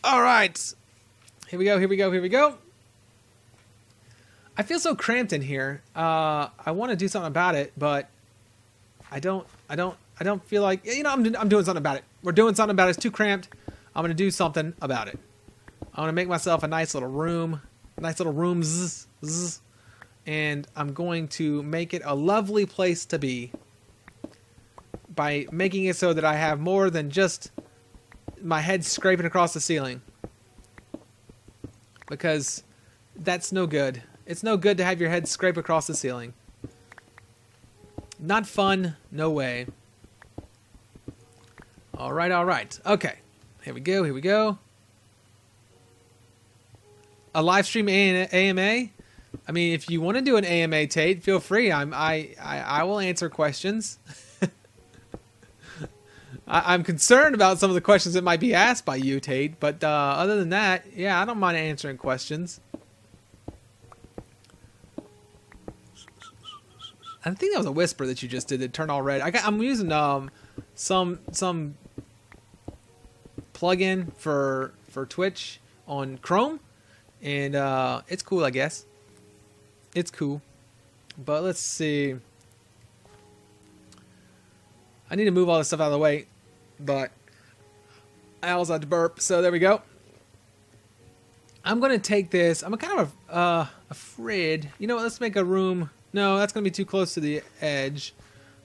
All right. Here we go, here we go, here we go. I feel so cramped in here. I want to do something about it, but I don't feel like, you know, I'm doing something about it. We're doing something about it. It's too cramped. I'm going to do something about it. I'm going to make myself a nice little room, and I'm going to make it a lovely place to be by making it so that I have more than just my head scraping across the ceiling. Because that's no good. It's no good to have your head scrape across the ceiling. Not fun, no way. Alright, alright. Okay. Here we go, here we go. A live stream AMA? I mean, if you want to do an AMA, Tate, feel free. I will answer questions. I'm concerned about some of the questions that might be asked by you, Tate, but other than that, yeah, I don't mind answering questions. I think that was a whisper that you just did that turned all red. I'm using some plugin for Twitch on Chrome, and it's cool, I guess. It's cool, but let's see. I need to move all this stuff out of the way, but I also had to burp, so there we go. I'm going to take this. I'm kind of afraid. You know what? Let's make a room. No, that's going to be too close to the edge.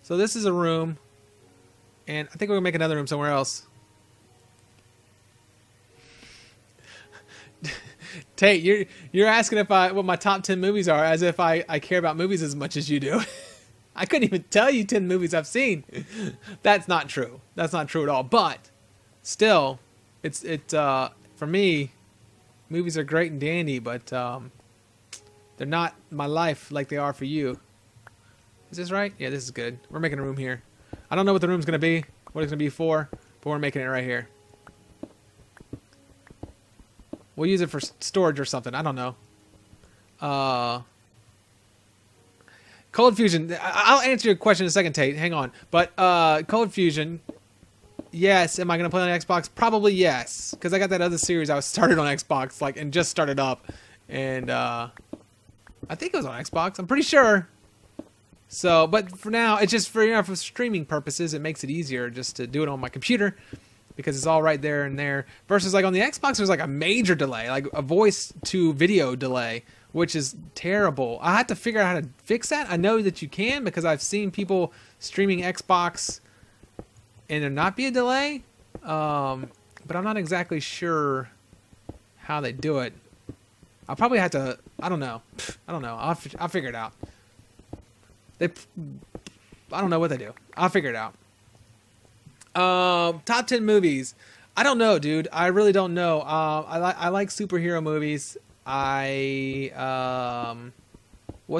So this is a room, and I think we're going to make another room somewhere else. Tate, you're asking if what my top 10 movies are, as if I care about movies as much as you do. I couldn't even tell you 10 movies I've seen. That's not true. That's not true at all. But still, it's for me, movies are great and dandy, but they're not my life like they are for you. Is this right? Yeah, this is good. We're making a room here. I don't know what the room's gonna be, what it's gonna be for, but we're making it right here. We'll use it for storage or something. I don't know. Cold Fusion. I'll answer your question in a second, Tate. Hang on. But Cold Fusion. Yes. Am I going to play on Xbox? Probably yes. Because I got that other series I was started on Xbox, like, and just started up. And I think it was on Xbox. I'm pretty sure. So, but for now, it's just for, you know, for streaming purposes, it makes it easier just to do it on my computer. Because it's all right there and there. Versus like on the Xbox, there's like a major delay. Like a voice to video delay. Which is terrible. I have to figure out how to fix that. I know that you can because I've seen people streaming Xbox and there not be a delay. But I'm not exactly sure how they do it. I'll probably have to, I don't know. I'll figure it out. I don't know what they do. I'll figure it out. Top 10 movies. I don't know, dude. I really don't know. I like superhero movies. What's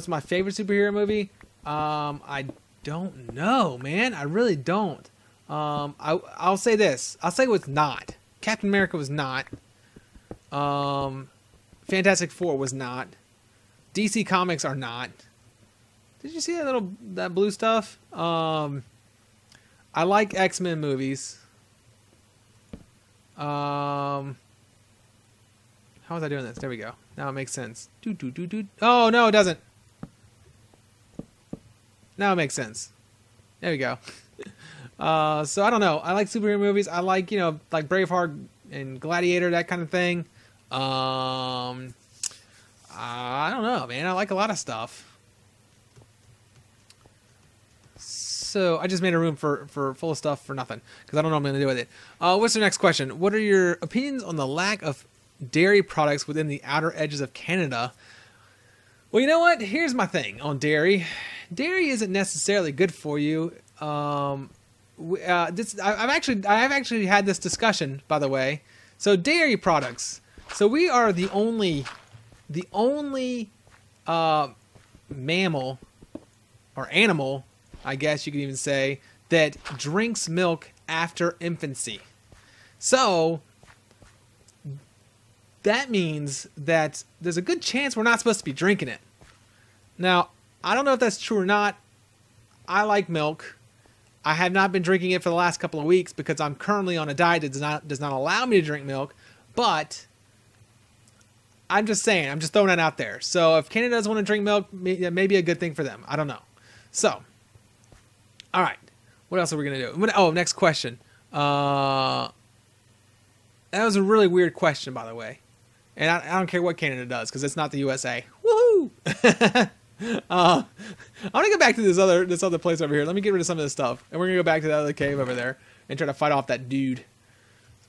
my favorite superhero movie? I don't know, man. I really don't. I'll say this. I'll say what's not. Captain America was not. Fantastic Four was not. DC Comics are not. Did you see that blue stuff? I like X-Men movies. How was I doing this? There we go. Now it makes sense. Oh, no, it doesn't. Now it makes sense. There we go. So I don't know. I like superhero movies. I like, you know, like Braveheart and Gladiator, that kind of thing. I don't know, man. I like a lot of stuff. So I just made a room for full of stuff for nothing because I don't know what I'm going to do with it. What's the next question? What are your opinions on the lack of dairy products within the outer edges of Canada? Well, you know what? Here's my thing on dairy. Dairy isn't necessarily good for you. I've actually had this discussion, by the way. So dairy products. So we are the only mammal or animal, I guess you could even say, that drinks milk after infancy. So that means that there's a good chance we're not supposed to be drinking it. Now, I don't know if that's true or not. I like milk. I have not been drinking it for the last couple of weeks because I'm currently on a diet that does not allow me to drink milk. But I'm just saying, I'm just throwing it out there. So if Canada doesn't want to drink milk, maybe a good thing for them. I don't know. So, all right. What else are we going to do? Oh, next question. That was a really weird question, by the way. And I don't care what Canada does, because it's not the USA. Woohoo! I'm going to go back to this other place over here. Let me get rid of some of this stuff. And we're going to go back to that other cave over there and try to fight off that dude. So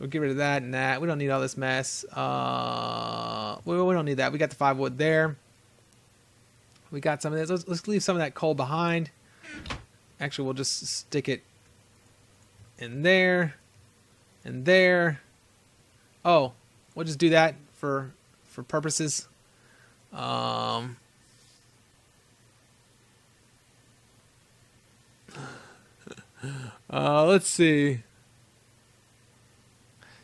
we'll get rid of that and that. We don't need all this mess. We don't need that. We got the 5 wood there. We got some of this. Let's leave some of that coal behind. Actually, we'll just stick it in there and there. Oh, we'll just do that for purposes. Let's see.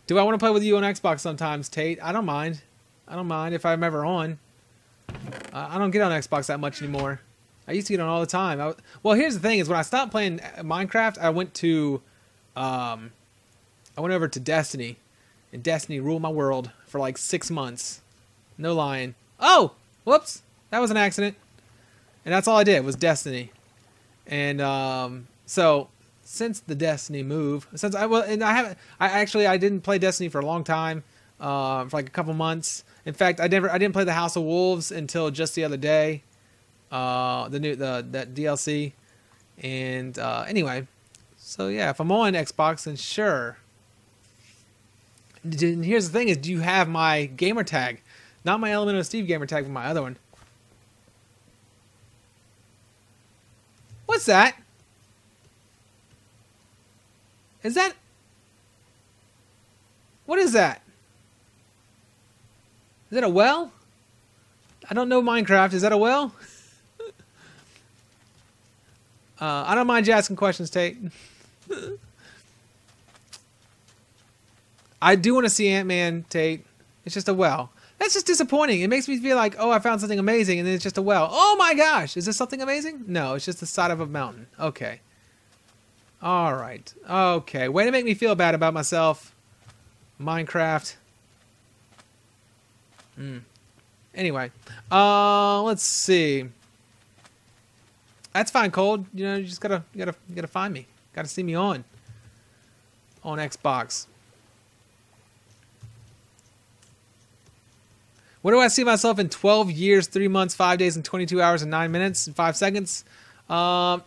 Do I want to play with you on Xbox sometimes, Tate? I don't mind. I don't mind if I'm ever on. I don't get on Xbox that much anymore. I used to get on all the time. Well, here's the thing: is when I stopped playing Minecraft, I went over to Destiny, and Destiny ruled my world for like 6 months. No lying. Oh, whoops, that was an accident. And that's all I did was Destiny. And so since the Destiny move, I didn't play Destiny for a long time, for like a couple months. In fact, I didn't play the House of Wolves until just the other day. That DLC. And anyway, so yeah, if I'm on Xbox, then sure. And here's the thing: is do you have my gamer tag? Not my TheLMNOsteve gamer tag, but my other one. What's that? Is that? What is that? Is that a well? I don't know Minecraft. Is that a well? I don't mind you asking questions, Tate. I do want to see Ant-Man, Tate. It's just a well. That's just disappointing. It makes me feel like, oh, I found something amazing, and then it's just a well. Oh my gosh, is this something amazing? No, it's just the side of a mountain. Okay. All right. Okay. Way to make me feel bad about myself. Minecraft. Anyway, let's see. That's fine, Cold. You know, you just gotta find me. Gotta see me on Xbox. What do I see myself in 12 years, 3 months, 5 days, and 22 hours, and 9 minutes, and 5 seconds? So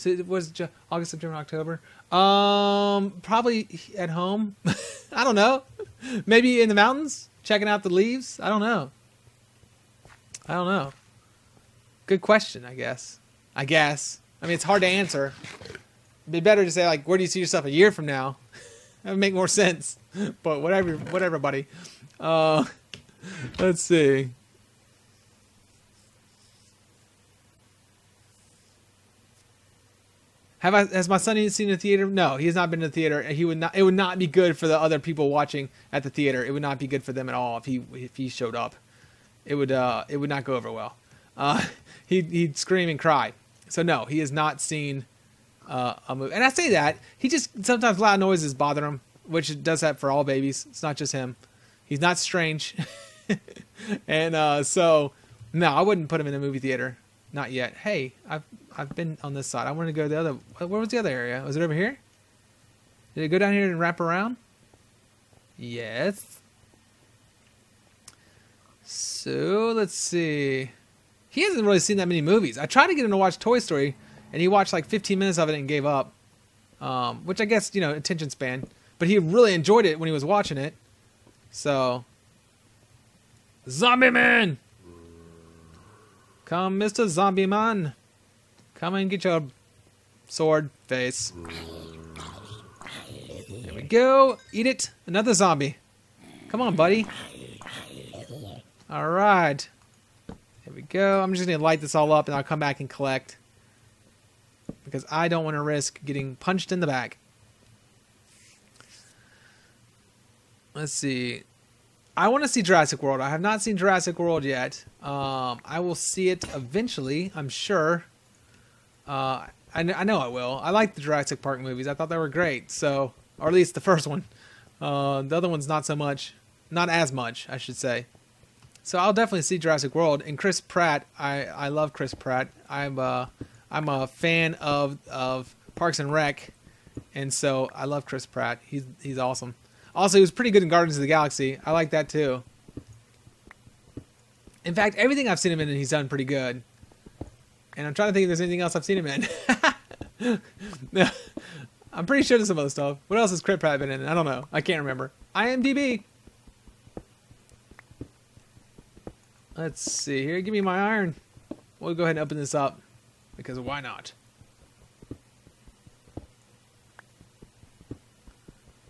it was August, September, October. Probably at home. I don't know. Maybe in the mountains, checking out the leaves. I don't know. Good question, I guess. I mean, it's hard to answer. It'd be better to say, like, where do you see yourself a year from now? That would make more sense. But whatever, buddy. Let's see. Has my son seen the theater? No, he has not been to the theater. It would not be good for the other people watching at the theater. It would not be good for them at all if he showed up. It would not go over well. He'd scream and cry. So no, he has not seen a movie. And I say that he just sometimes loud noises bother him, which it does that for all babies. It's not just him. He's not strange. And so no, I wouldn't put him in a movie theater. Not yet. Hey, I've been on this side. I want to go to the other. Where was the other area? Was it over here? Did it go down here and wrap around? Yes. So let's see. He hasn't really seen that many movies. I tried to get him to watch Toy Story, and he watched like 15 minutes of it and gave up. Which I guess, you know, attention span. But he really enjoyed it when he was watching it. So, Zombie Man! Come, Mr. Zombie Man. Come and get your sword face. There we go. Eat it. Another zombie. Come on, buddy. All right. There we go. I'm just going to light this all up and I'll come back and collect. Because I don't want to risk getting punched in the back. Let's see. I want to see Jurassic World. I have not seen Jurassic World yet. I will see it eventually, I'm sure. I know I will. I like the Jurassic Park movies. I thought they were great. So, or at least the first one. The other one's not so much. Not as much, I should say. So I'll definitely see Jurassic World. And Chris Pratt, I love Chris Pratt. I'm a fan of Parks and Rec, and so I love Chris Pratt. He's awesome. Also, he was pretty good in Guardians of the Galaxy. I like that too. In fact, everything I've seen him in, he's done pretty good. And I'm trying to think if there's anything else I've seen him in. No, I'm pretty sure there's some other stuff. What else has Chris Pratt been in? I don't know. I can't remember. IMDb. Let's see here. Give me my iron. We'll go ahead and open this up, because why not?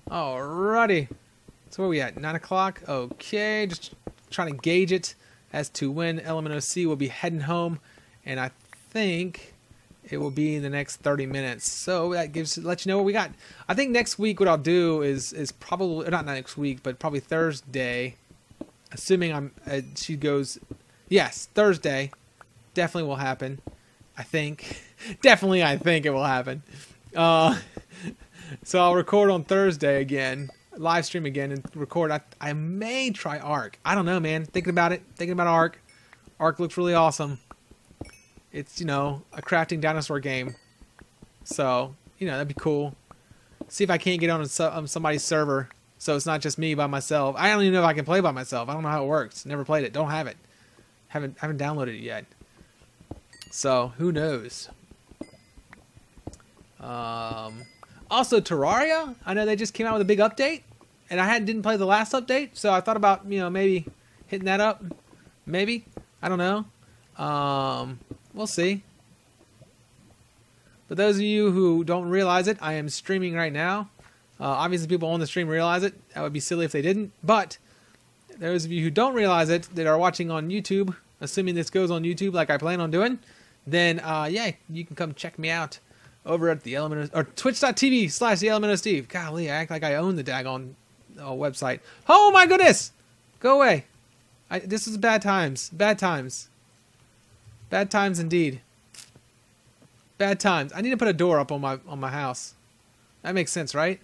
Alrighty. So where are we at? 9 o'clock? Okay. Just trying to gauge it as to when LMNOC will be heading home. And I think it will be in the next 30 minutes. So that lets you know what we got. I think next week what I'll do is probably, not next week, but probably Thursday. Assuming she goes, yes, Thursday. Definitely will happen. I think. Definitely I think it will happen. So I'll record on Thursday again, live stream again, and record. I may try Ark. I don't know, man. Thinking about it. Thinking about Ark. Ark looks really awesome. It's, you know, a crafting dinosaur game. So, you know, that'd be cool. See if I can't get on somebody's server, so it's not just me by myself. I don't even know if I can play by myself. I don't know how it works. Never played it. Don't have it. Haven't downloaded it yet. So, who knows? Also, Terraria, I know they just came out with a big update, and I didn't play the last update, so I thought about, you know, maybe hitting that up. Maybe. I don't know. We'll see. But those of you who don't realize it, I am streaming right now. Obviously, people on the stream realize it. That would be silly if they didn't. But those of you who don't realize it, that are watching on YouTube, assuming this goes on YouTube like I plan on doing, then, yeah, you can come check me out over at or twitch.tv/TheLMNOsTeve. Golly, I act like I own the daggone website. Oh my goodness! Go away. This is bad times. Bad times. Bad times indeed. Bad times. I need to put a door up on my house. That makes sense, right?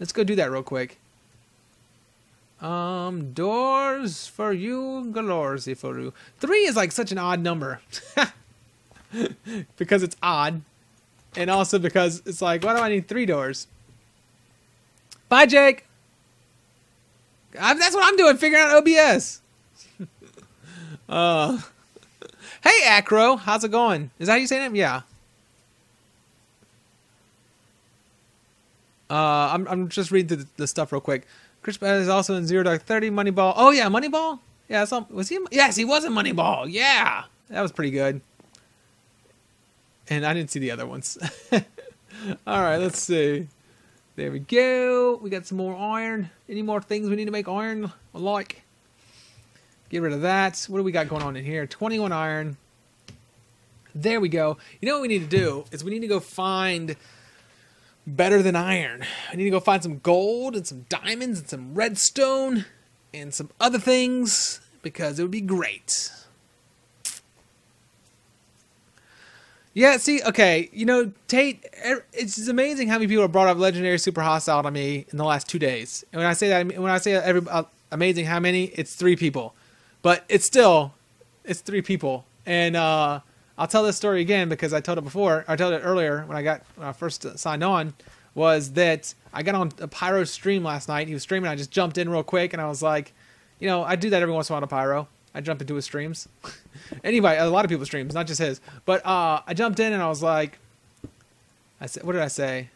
Let's go do that real quick. Doors for you, galorsy for you. 3 is like such an odd number. Because it's odd. And also because it's like, why do I need 3 doors? Bye, Jake! That's what I'm doing, figuring out OBS. Hey, Acro, how's it going? Is that how you say it? Yeah. I'm just reading the stuff real quick. Chris is also in Zero Dark 30, Moneyball. Oh yeah, Moneyball. Yeah, was he? Yes, he was in Moneyball. Yeah, that was pretty good. And I didn't see the other ones. All right, let's see. There we go. We got some more iron. Any more things we need to make iron? Like, get rid of that. What do we got going on in here? 21 iron. There we go. You know what we need to do is we need to go find better than iron. I need to go find some gold and some diamonds and some redstone and some other things because it would be great. Yeah, see, okay, you know, Tate, it's just amazing how many people have brought up Legendary Super Hostile to me in the last 2 days. And when I say that, when I say amazing how many, it's 3 people. But it's 3 people. And I'll tell this story again because I told it before. I told it earlier when I first signed on. Was that I got on a Pyro's stream last night. He was streaming. I just jumped in real quick and I was like, you know, I do that every once in a while to Pyro. I jump into his streams. Anyway, a lot of people's streams, not just his. But I jumped in and I was like, what did I say?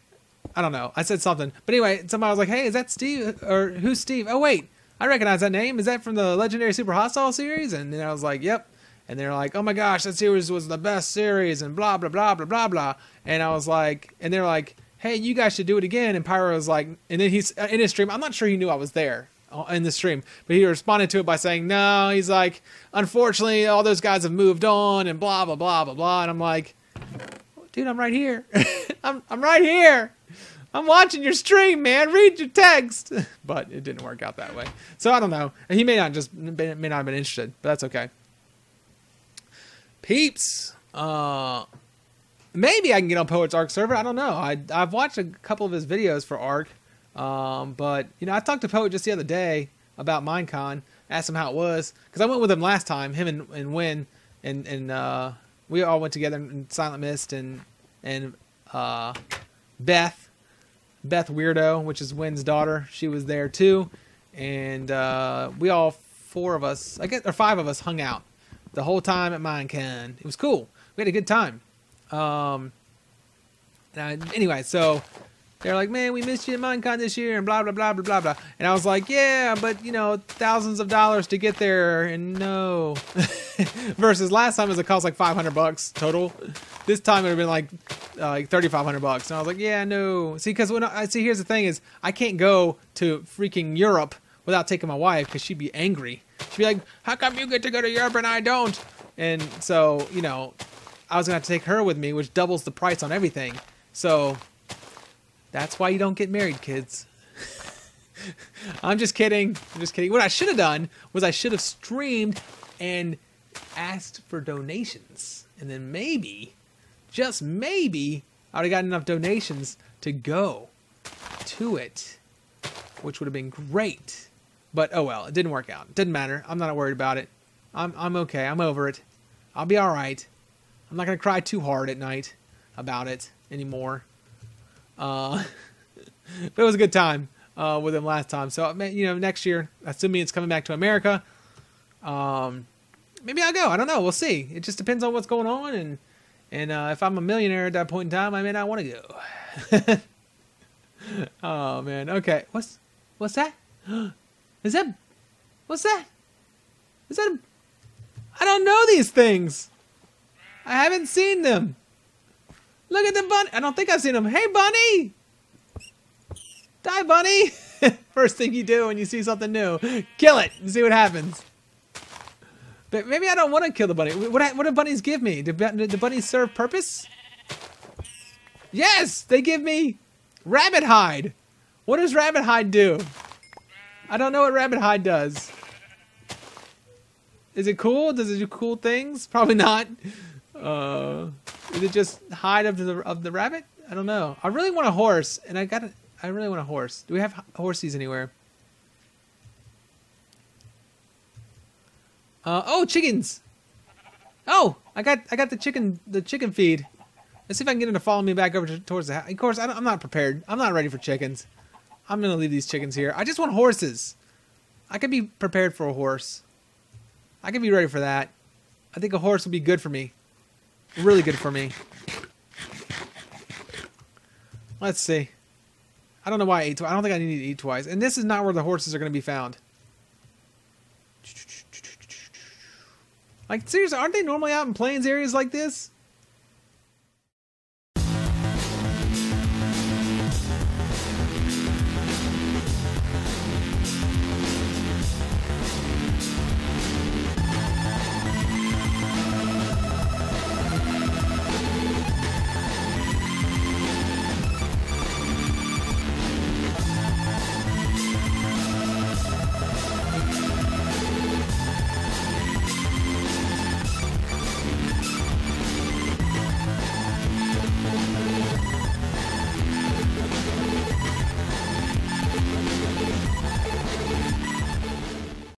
I don't know. I said something. But anyway, somebody was like, hey, is that Steve? Or who's Steve? Oh, wait. I recognize that name. Is that from the Legendary Super Hostile series? And then I was like, yep. And they're like, oh my gosh, that series was the best series and blah, blah, blah, blah, blah, blah. And I was like, and they're like, hey, you guys should do it again. And Pyro was like, and then he's in his stream. I'm not sure he knew I was there in the stream, but he responded to it by saying, no, he's like, unfortunately, all those guys have moved on and blah, blah, blah, blah, blah. And I'm like, dude, I'm right here. I'm right here. I'm watching your stream, man. Read your text. But it didn't work out that way. So I don't know. He may not have been interested, but that's okay. Peeps. Maybe I can get on Poet's Ark server. I don't know. I've watched a couple of his videos for Ark. But, you know, I talked to Poet just the other day about Minecon. Asked him how it was. Because I went with him last time. Him and Win. And we all went together in Silent Mist. And Beth Weirdo, which is Win's daughter. She was there too. And we all, 4 of us, I guess, or 5 of us hung out the whole time at Minecon. It was cool. We had a good time. Anyway, so they're like, man, we missed you at Minecon this year and blah, blah, blah, blah, blah, blah. And I was like, yeah, but, you know, thousands of dollars to get there and no. Versus last time it cost like $500 total. This time it would have been like $3,500. And I was like, yeah, no. See, because here's the thing is I can't go to freaking Europe without taking my wife because she'd be angry. She'd be like, how come you get to go to Europe and I don't? And so, you know, I was going to have to take her with me, which doubles the price on everything. So that's why you don't get married, kids. I'm just kidding. What I should have done was I should have streamed and asked for donations. And then maybe, just maybe, I would have gotten enough donations to go to it, which would have been great. But oh well, it didn't work out. It didn't matter. I'm not worried about it. I'm okay. I'm over it. I'll be all right. I'm not going to cry too hard at night about it anymore. But it was a good time with him last time. So, you know, next year, assuming it's coming back to America, maybe I'll go. I don't know. We'll see. It just depends on what's going on. And if I'm a millionaire at that point in time, I may not want to go. Oh, man. Okay. What's that? Is that... What's that? Is that... I don't know these things. I haven't seen them. Look at the bunny. I don't think I've seen them. Hey, bunny. Die, bunny. First thing you do when you see something new. Kill it and see what happens. But maybe I don't want to kill the bunny. What do bunnies give me? Do bunnies serve purpose? Yes, they give me rabbit hide. What does rabbit hide do? I don't know what rabbit hide does. Is it cool? Does it do cool things? Probably not. Is it just hide of the rabbit? I don't know. I really want a horse, and I really want a horse. Do we have horsies anywhere? Oh, chickens. Oh, I got the chicken feed. Let's see if I can get him to follow me back over towards the house. Of course, I'm not prepared. I'm not ready for chickens. I'm gonna leave these chickens here. I just want horses. I could be prepared for a horse. I could be ready for that. I think a horse would be good for me. Really good for me. Let's see. I don't know why I ate twice. I don't think I need to eat twice. And this is not where the horses are going to be found. Like, seriously, aren't they normally out in plains areas like this?